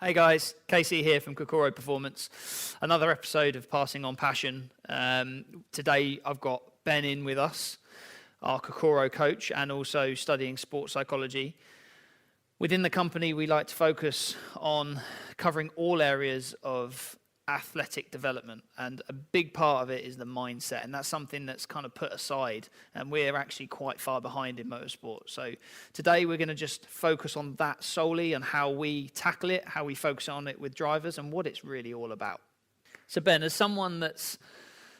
Hey guys, Casey here from Kokoro Performance. Another episode of Passing on Passion. Today I've got Ben in with us, our Kokoro coach, and also studying sports psychology. Within the company, we like to focus on covering all areas of athletic development, and a big part of it is the mindset, and that's something that's kind of put aside, and we're actually quite far behind in motorsport. So today we're going to just focus on that solely, and how we tackle it, how we focus on it with drivers, and what it's really all about. So Ben, as someone that's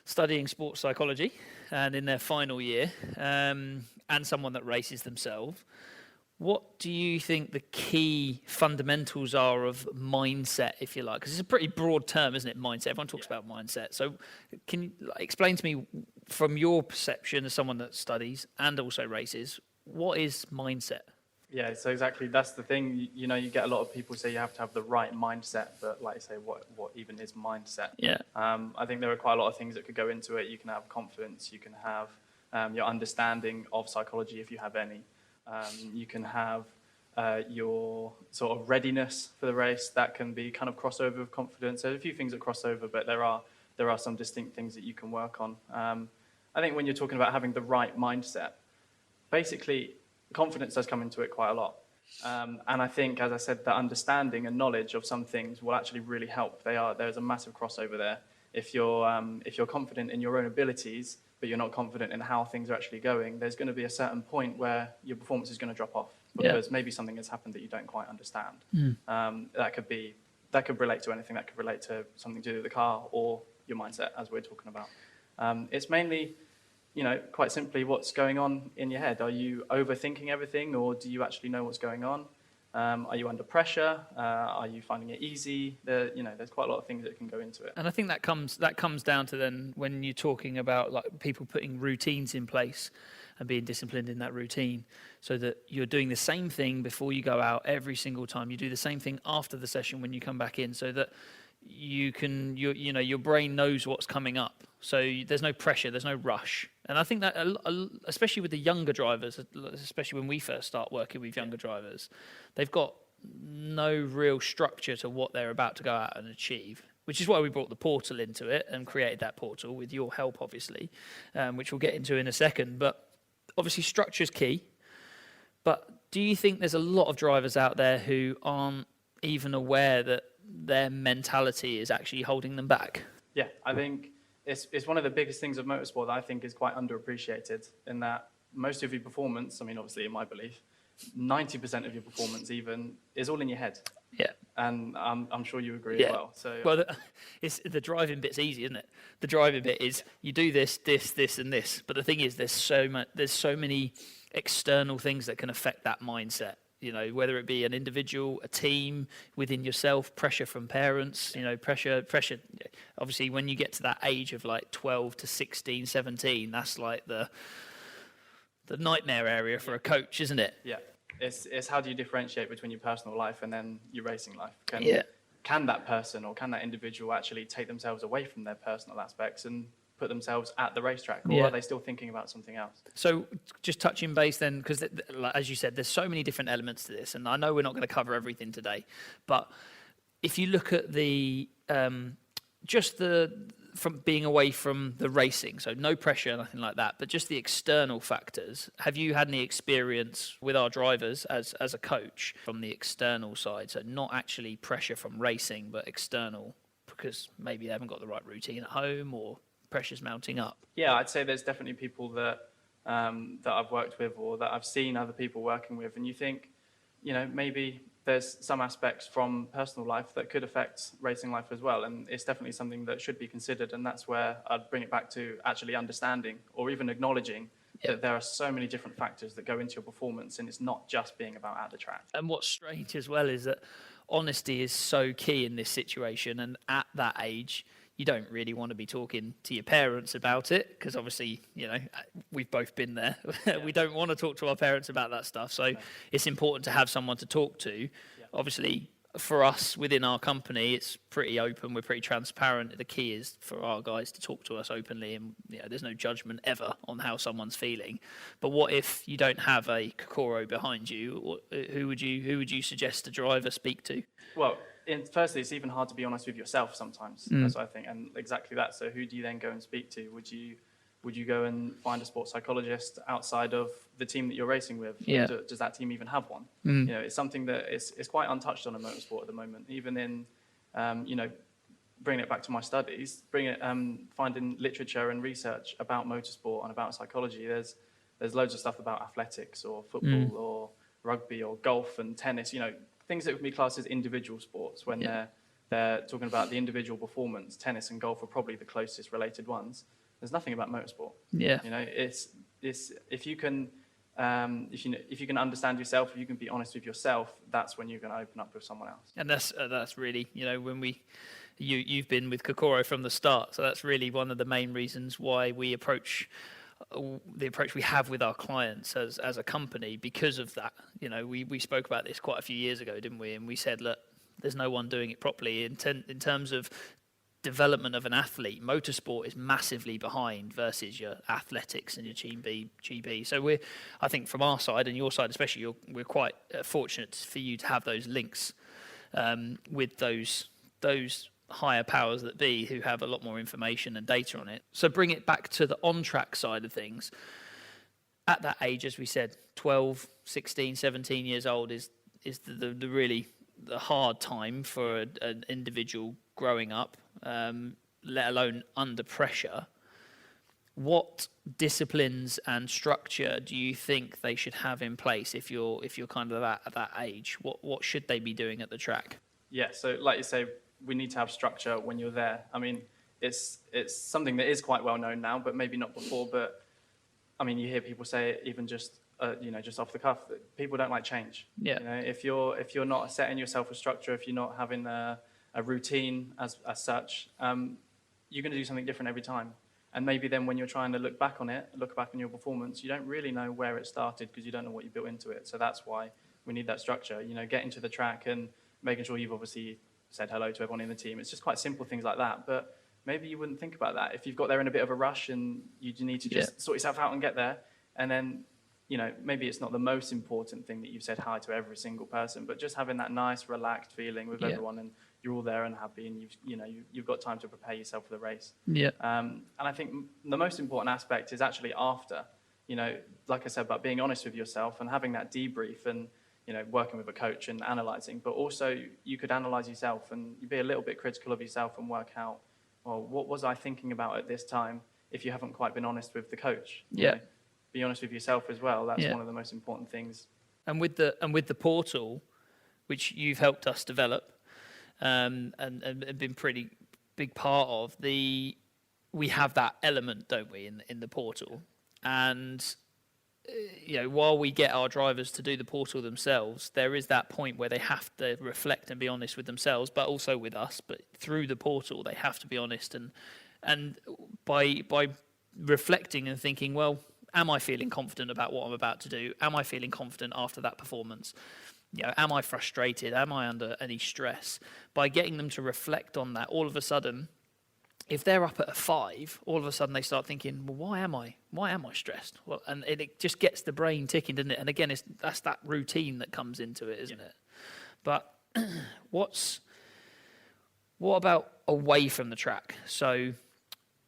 studying sports psychology and in their final year, and someone that races themselves, what do you think the key fundamentals are of mindset, if you like? Because it's a pretty broad term, isn't it, mindset? Everyone talks about mindset. So can you explain to me, from your perception as someone that studies and also races, what is mindset? Yeah, so exactly, that's the thing. You know, you get a lot of people say you have to have the right mindset, but like I say, what even is mindset? Yeah. I think there are quite a lot of things that could go into it. You can have confidence, you can have your understanding of psychology, if you have any. You can have your sort of readiness for the race. That can be kind of crossover with confidence. There's a few things that cross over, but there are some distinct things that you can work on. I think when you're talking about having the right mindset, basically confidence does come into it quite a lot. And I think, as I said, the understanding and knowledge of some things will actually really help. There's a massive crossover there. If you're confident in your own abilities, but you're not confident in how things are actually going, there's going to be a certain point where your performance is going to drop off because maybe something has happened that you don't quite understand. That could relate to anything. That could relate to something to do with the car or your mindset, as we're talking about. It's mainly, quite simply, what's going on in your head. Are you overthinking everything, or do you actually know what's going on? Are you under pressure? Are you finding it easy? There's quite a lot of things that can go into it. And I think that comes down to then when you're talking about like people putting routines in place and being disciplined in that routine, so that you're doing the same thing before you go out every single time. You do the same thing after the session when you come back in, so that your brain knows what's coming up. So there's no pressure, there's no rush. And I think that, especially with the younger drivers, especially when we first start working with younger drivers, they've got no real structure to what they're about to go out and achieve, which is why we brought the portal into it and created that portal with your help, obviously, which we'll get into in a second. But obviously structure is key. But do you think there's a lot of drivers out there who aren't even aware that their mentality is actually holding them back? Yeah, I think it's one of the biggest things of motorsport that I think is quite underappreciated, in that most of your performance, I mean, obviously in my belief, 90% of your performance even is all in your head. Yeah. And I'm sure you agree as well. So the driving bit's easy, isn't it? The driving bit is you do this, and this. But the thing is, there's so many external things that can affect that mindset. Whether it be an individual, a team, within yourself, pressure from parents, pressure. Obviously, when you get to that age of like 12 to 16, 17, that's like the nightmare area for a coach, isn't it? Yeah. It's how do you differentiate between your personal life and then your racing life? Can that person or can that individual actually take themselves away from their personal aspects and put themselves at the racetrack, or are they still thinking about something else? So just touching base then, because as you said, there's so many different elements to this, and I know we're not going to cover everything today, but if you look at from being away from the racing, so no pressure, nothing like that, but just the external factors, have you had any experience with our drivers as a coach from the external side? So not actually pressure from racing, but external, because maybe they haven't got the right routine at home, or pressure's mounting up? Yeah, I'd say there's definitely people that I've worked with, or that I've seen other people working with, and you think, maybe there's some aspects from personal life that could affect racing life as well, and it's definitely something that should be considered. And that's where I'd bring it back to actually understanding, or even acknowledging, that there are so many different factors that go into your performance, and it's not just being about at the track. And what's strange as well is that honesty is so key in this situation, and at that age, you don't really want to be talking to your parents about it, because obviously, we've both been there. We don't want to talk to our parents about that stuff. So it's important to have someone to talk to. Yeah. Obviously, for us within our company, it's pretty open. We're pretty transparent. The key is for our guys to talk to us openly, and there's no judgment ever on how someone's feeling. But what if you don't have a Kokoro behind you? Who would you suggest a driver speak to? Well, firstly, it's even hard to be honest with yourself sometimes. That's what I think, and exactly that. So who do you then go and speak to? Would you go and find a sports psychologist outside of the team that you're racing with? Yeah. Does that team even have one? You know, it's something that is quite untouched on in motorsport at the moment. Even in, you know, bringing it back to my studies, finding literature and research about motorsport and about psychology. There's loads of stuff about athletics or football or rugby or golf and tennis. You know, things that would be classed as individual sports when they're talking about the individual performance. Tennis and golf are probably the closest related ones. There's nothing about motorsport. Yeah, you know, it's if you can understand yourself, if you can be honest with yourself, that's when you're going to open up with someone else. And that's really, you know, when you've been with Kokoro from the start, so that's really one of the main reasons why we approach the approach we have with our clients as a company because of that. You know, we spoke about this quite a few years ago, didn't we? And we said, look, there's no one doing it properly in terms of development of an athlete. Motorsport is massively behind versus your athletics and your GB. So I think from our side and your side especially, we're quite fortunate for you to have those links with those higher powers that be who have a lot more information and data on it. So bring it back to the on-track side of things. At that age, as we said, 12, 16, 17 years old is the really the hard time for an individual growing up, let alone under pressure. What disciplines and structure do you think they should have in place if you're kind of at that age? What should they be doing at the track? Yeah, so like you say, we need to have structure when you're there. I mean, it's something that is quite well known now, but maybe not before. But I mean, you hear people say it even just you know, just off the cuff, that people don't like change. Yeah. You know, if you're not setting yourself a structure, if you're not having a routine as such, you're going to do something different every time. And maybe then when you're trying to look back on your performance, you don't really know where it started because you don't know what you built into it. So that's why we need that structure. You know, getting to the track and making sure you've obviously said hello to everyone in the team. It's just quite simple things like that. But maybe you wouldn't think about that if you've got there in a bit of a rush and you need to just sort yourself out and get there. And then, you know, maybe it's not the most important thing that you've said hi to every single person, but just having that nice, relaxed feeling with everyone, and you're all there and happy, and you've got time to prepare yourself for the race. Yeah. And I think the most important aspect is actually after. You know, like I said, about being honest with yourself and having that debrief, and you know, working with a coach and analysing. But also, you could analyse yourself and you be a little bit critical of yourself and work out, well, what was I thinking about at this time? If you haven't quite been honest with the coach. You know, be honest with yourself as well. That's one of the most important things. And with the portal, which you've helped us develop, and been pretty big part of, we have that element, don't we, in the portal? And you know, while we get our drivers to do the portal themselves, there is that point where they have to reflect and be honest with themselves, but also with us. But through the portal, they have to be honest, and by reflecting and thinking, well, am I feeling confident about what I'm about to do? Am I feeling confident after that performance? You know, am I frustrated? Am I under any stress? By getting them to reflect on that, all of a sudden, if they're up at a 5, all of a sudden they start thinking, well, why am I stressed? Well, and it just gets the brain ticking, doesn't it? And again, that's that routine that comes into it, isn't it? But what about away from the track? So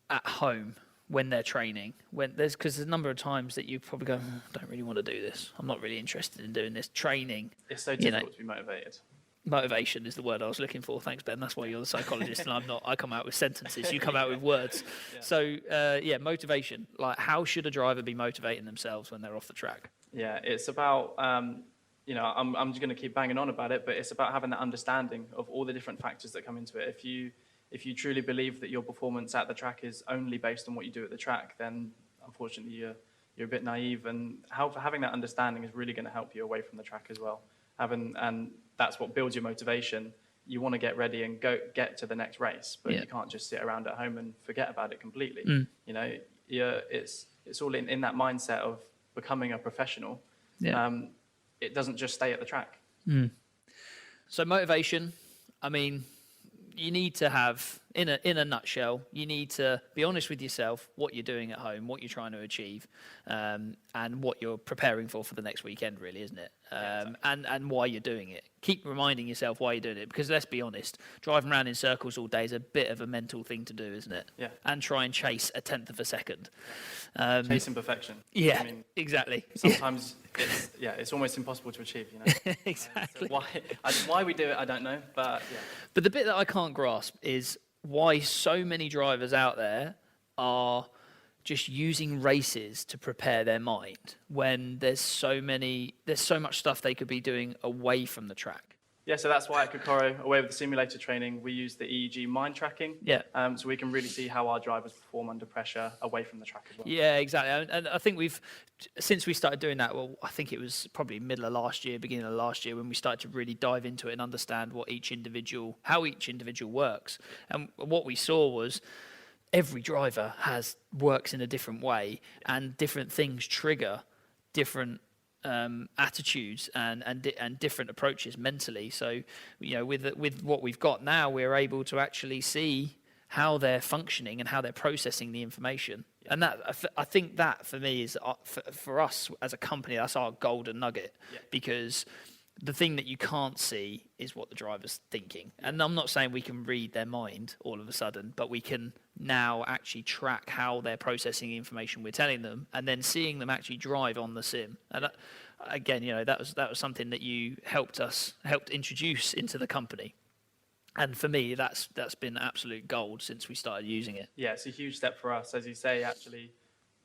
at home, when they're training, because there's a number of times that you probably go, I don't really want to do this. I'm not really interested in doing this training. It's so difficult to be motivated. Motivation is the word I was looking for. Thanks, Ben. That's why you're the psychologist and I'm not. I come out with sentences. You come out with words. Yeah. So, motivation. Like, how should a driver be motivating themselves when they're off the track? Yeah, it's about, you know, I'm just going to keep banging on about it, but it's about having that understanding of all the different factors that come into it. If you truly believe that your performance at the track is only based on what you do at the track, then unfortunately you're a bit naive. And having that understanding is really going to help you away from the track as well. And that's what builds your motivation. You want to get ready and get to the next race, but you can't just sit around at home and forget about it completely. You know, it's all in that mindset of becoming a professional. It doesn't just stay at the track. So motivation, I mean, you need to have in a nutshell, you need to be honest with yourself, what you're doing at home, what you're trying to achieve, and what you're preparing for the next weekend, really, isn't it? Exactly. And why you're doing it. Keep reminding yourself why you're doing it, because let's be honest, driving around in circles all day is a bit of a mental thing to do, isn't it? Yeah. And try and chase a tenth of a second. Chasing perfection. Yeah, I mean, exactly. sometimes it's almost impossible to achieve, you know. Exactly. So why we do it, I don't know, but yeah. But the bit that I can't grasp is why so many drivers out there are just using races to prepare their mind when there's so much stuff they could be doing away from the track. Yeah, so that's why at Kokoro, away with the simulator training, we use the EEG mind tracking. Yeah. So we can really see how our drivers perform under pressure away from the track as well. Yeah, exactly. And I think since we started doing that, well, I think it was probably middle of last year, beginning of last year, when we started to really dive into it and understand how each individual works. And what we saw was every driver works in a different way, and different things trigger different attitudes and different approaches mentally. So, you know, with what we've got now, we're able to actually see how they're functioning and how they're processing the information. And I think that for me is for us as a company, that's our golden nugget, because the thing that you can't see is what the driver's thinking. And I'm not saying we can read their mind all of a sudden, but we can now actually track how they're processing the information we're telling them, and then seeing them actually drive on the sim. And again, you know, that was something that you helped introduce into the company. And for me, that's been absolute gold since we started using it. Yeah, it's a huge step for us, as you say, actually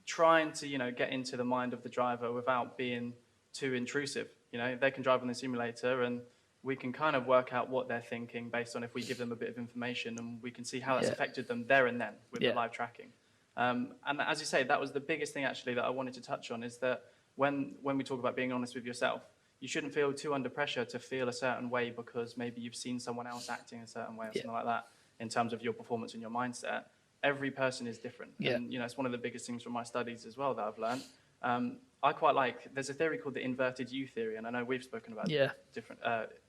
trying to, you know, get into the mind of the driver without being too intrusive. You know, they can drive on the simulator and we can kind of work out what they're thinking based on if we give them a bit of information, and we can see how that's affected them there and then with the live tracking. And as you say, that was the biggest thing actually that I wanted to touch on, is that when we talk about being honest with yourself, you shouldn't feel too under pressure to feel a certain way because maybe you've seen someone else acting a certain way or something like that in terms of your performance and your mindset. Every person is different. And, you know, it's one of the biggest things from my studies as well that I've learned. I quite like, there's a theory called the inverted U theory, and I know we've spoken about different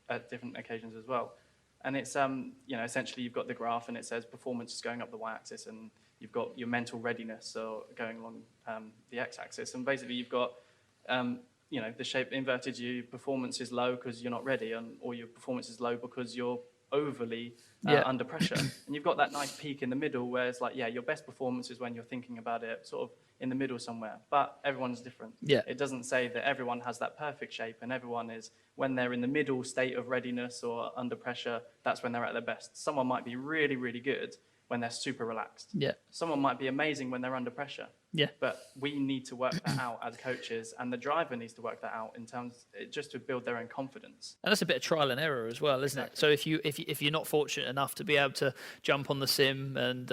at different occasions as well. And it's, you know, essentially you've got the graph and it says performance is going up the y-axis, and you've got your mental readiness, so going along the x-axis. And basically you've got, you know, the shape inverted U, performance is low because you're not ready, or your performance is low because you're overly under pressure. And you've got that nice peak in the middle where it's like, your best performance is when you're thinking about it sort of in the middle somewhere. But everyone's different. It doesn't say that everyone has that perfect shape, and everyone is, when they're in the middle state of readiness or under pressure, that's when they're at their best. Someone might be really, really good when they're super relaxed. Someone might be amazing when they're under pressure. But we need to work that out as coaches, and the driver needs to work that out in terms just to build their own confidence. And that's a bit of trial and error as well, isn't it? So if you're not fortunate enough to be able to jump on the sim and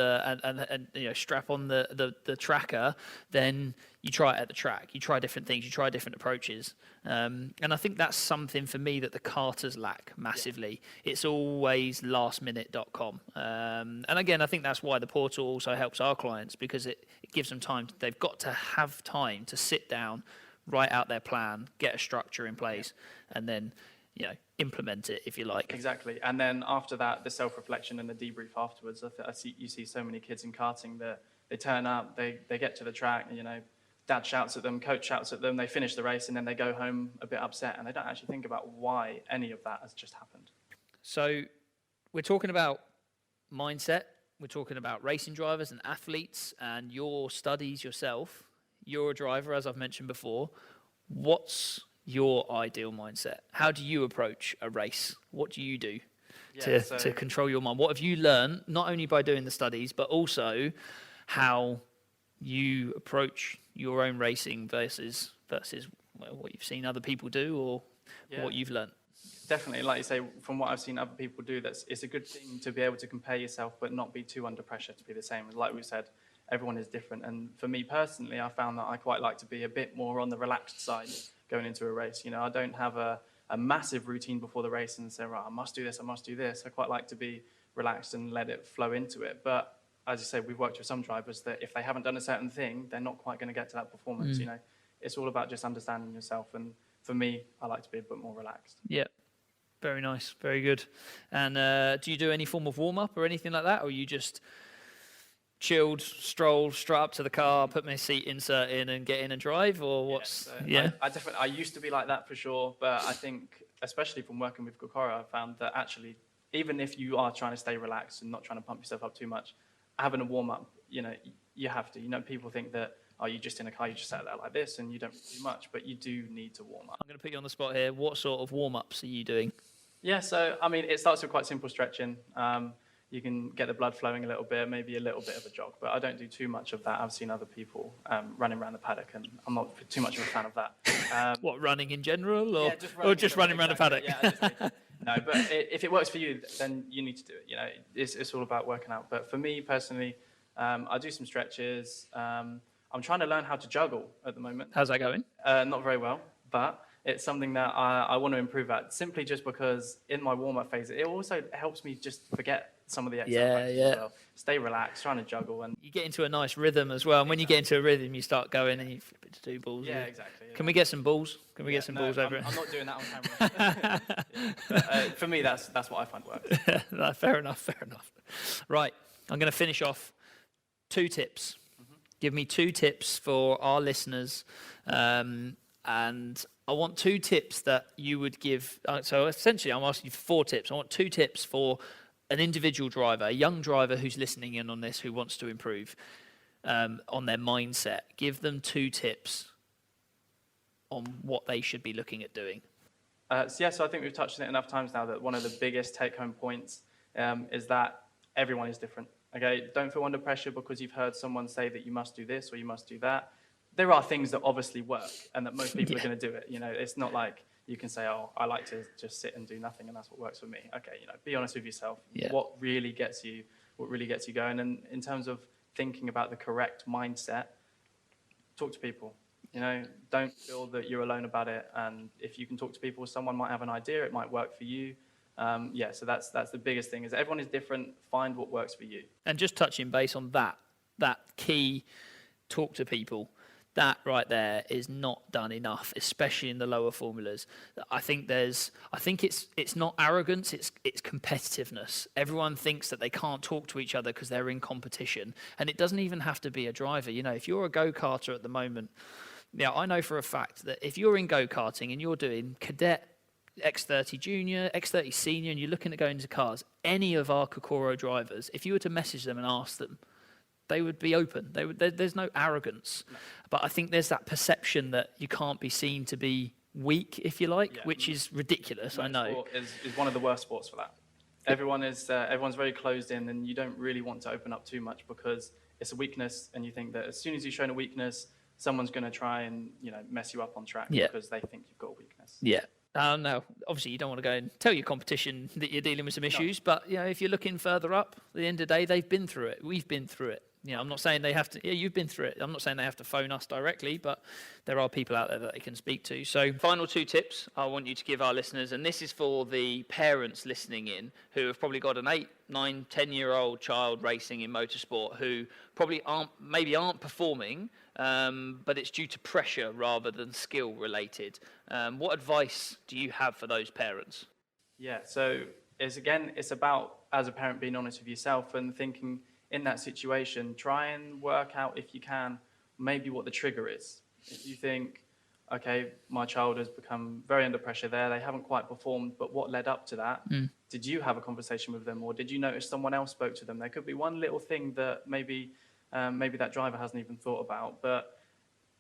you know, strap on the tracker, then you try it at the track. You try different things. You try different approaches. And I think that's something for me that the karters lack massively. It's always lastminute.com. And again, I think that's why the portal also helps our clients, because it gives them time. They've got to have time to sit down, write out their plan, get a structure in place, and then, you know, implement it, if you like. Exactly. And then after that, the self-reflection and the debrief afterwards. You see so many kids in karting that they turn up, they get to the track, you know, dad shouts at them, coach shouts at them, they finish the race, and then they go home a bit upset, and they don't actually think about why any of that has just happened. So we're talking about mindset. We're talking about racing drivers and athletes and your studies yourself. You're a driver, as I've mentioned before. What's your ideal mindset? How do you approach a race? What do you do to control your mind? What have you learned, not only by doing the studies, but also how you approach your own racing versus what you've seen other people do, or what you've learned? Definitely, like you say, from what I've seen other people do, it's a good thing to be able to compare yourself but not be too under pressure to be the same. Like we said, everyone is different. And for me personally, I found that I quite like to be a bit more on the relaxed side going into a race. You know, I don't have a massive routine before the race and say, right, I must do this, I must do this. I quite like to be relaxed and let it flow into it. But as you say, we've worked with some drivers that if they haven't done a certain thing, they're not quite going to get to that performance. You know, it's all about just understanding yourself. And for me, I like to be a bit more relaxed. Yeah. Very nice, very good. And do you do any form of warm-up or anything like that, or you just chilled, stroll straight up to the car, put my seat insert in and get in and drive, or what's... I used to be like that for sure, but I think, especially from working with Kokoro, I found that actually, even if you are trying to stay relaxed and not trying to pump yourself up too much, having a warm-up, you have to. People think that, oh, you're just in a car, you just sat there like this and you don't do much, but you do need to warm up. I'm going to put you on the spot here. What sort of warm-ups are you doing? Yeah, so, it starts with quite simple stretching. You can get the blood flowing a little bit, maybe a little bit of a jog, but I don't do too much of that. I've seen other people running around the paddock, and I'm not too much of a fan of that. What, running in general, or yeah, just running around the paddock? Yeah, no, but if it works for you, then you need to do it. It's all about working out. But for me personally, I do some stretches. I'm trying to learn how to juggle at the moment. How's that going? Not very well, but it's something that I want to improve at, simply just because in my warm-up phase, it also helps me just forget some of the exercises as well. Stay relaxed, trying to juggle. And you get into a nice rhythm as well. And when you get into a rhythm, you start going and you flip it to 2 balls. Yeah, exactly. Yeah. Can we get some balls? Can we get some balls over it? I'm not doing that on camera. But, for me, that's what I find works. No, fair enough. Right, I'm going to finish off 2 tips. Give me 2 tips for our listeners. And I want 2 tips that you would give. So essentially, I'm asking you for 4 tips. I want 2 tips for an individual driver, a young driver who's listening in on this, who wants to improve on their mindset. Give them 2 tips on what they should be looking at doing. So I think we've touched on it enough times now that one of the biggest take-home points is that everyone is different. Okay, don't feel under pressure because you've heard someone say that you must do this or you must do that. There are things that obviously work and that most people are going to do it. It's not like you can say, oh, I like to just sit and do nothing and that's what works for me. Okay, be honest with yourself. Yeah. What really gets you going? And in terms of thinking about the correct mindset, talk to people. Don't feel that you're alone about it. And if you can talk to people, someone might have an idea, it might work for you. So that's the biggest thing, is everyone is different. Find what works for you. And just touching base on that key, talk to people. That right there is not done enough, especially in the lower formulas. I think it's not arrogance, it's competitiveness. Everyone thinks that they can't talk to each other because they're in competition, and it doesn't even have to be a driver. If you're a go-karter at the moment, I know for a fact that if you're in go-karting and you're doing cadet, X30 junior, X30 senior, and you're looking at going into cars, any of our Kokoro drivers, if you were to message them and ask them, they would be open. There's no arrogance. No. But I think there's that perception that you can't be seen to be weak, if you like, which is ridiculous, I know. Sport is one of the worst sports for that. Everyone's very closed in, and you don't really want to open up too much because it's a weakness, and you think that as soon as you've shown a weakness, someone's going to try and mess you up on track because they think you've got a weakness. Yeah. No, obviously you don't want to go and tell your competition that you're dealing with some issues, but if you're looking further up, at the end of the day, they've been through it. We've been through it. I'm not saying they have to. Yeah, you've been through it. I'm not saying they have to phone us directly, but there are people out there that they can speak to. So, final 2 tips I want you to give our listeners, and this is for the parents listening in who have probably got an 8, 9, 10-year-old child racing in motorsport who probably aren't performing, but it's due to pressure rather than skill related. What advice do you have for those parents? Yeah, so it's about, as a parent, being honest with yourself and thinking, in that situation, try and work out, if you can, maybe what the trigger is. If you think, okay, my child has become very under pressure there, they haven't quite performed, but what led up to that? Did you have a conversation with them, or did you notice someone else spoke to them? There could be one little thing that maybe that driver hasn't even thought about. But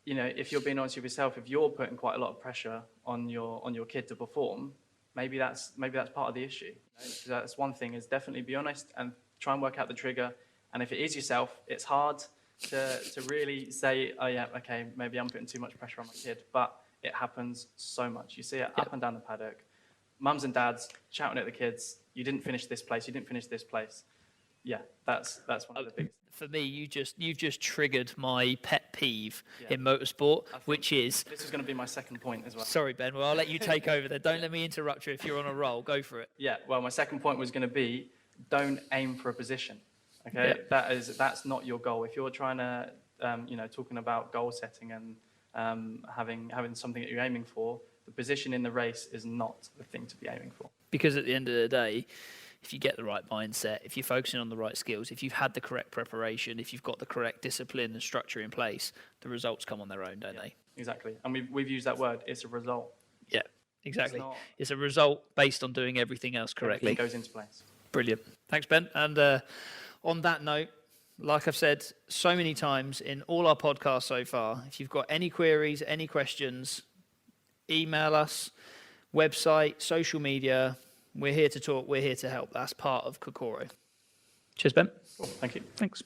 if you're being honest with yourself, if you're putting quite a lot of pressure on your kid to perform, maybe that's part of the issue. So that's one thing, is definitely be honest and try and work out the trigger. And if it is yourself, it's hard to really say, oh yeah, okay, maybe I'm putting too much pressure on my kid. But it happens so much. You see it up and down the paddock. Mums and dads shouting at the kids, you didn't finish this place, you didn't finish this place. Yeah, that's one of the biggest. For me, you've just triggered my pet peeve in motorsport, which is... This is going to be my second point as well. Sorry, Ben. Well, I'll let you take over there. Don't let me interrupt you if you're on a roll. Go for it. Yeah, well, my second point was going to be, don't aim for a position. Okay, that's not your goal. If you're trying to, talking about goal setting and having something that you're aiming for, the position in the race is not the thing to be aiming for. Because at the end of the day, if you get the right mindset, if you're focusing on the right skills, if you've had the correct preparation, if you've got the correct discipline and structure in place, the results come on their own, don't they? Exactly. And we've used that word, it's a result. Yeah, exactly. It's It's a result based on doing everything else correctly. Everything goes into place. Brilliant. Thanks, Ben. And on that note, like I've said so many times in all our podcasts so far, if you've got any queries, any questions, email us, website, social media. We're here to talk. We're here to help. That's part of Kokoro. Cheers, Ben. Cool. Thank you. Thanks.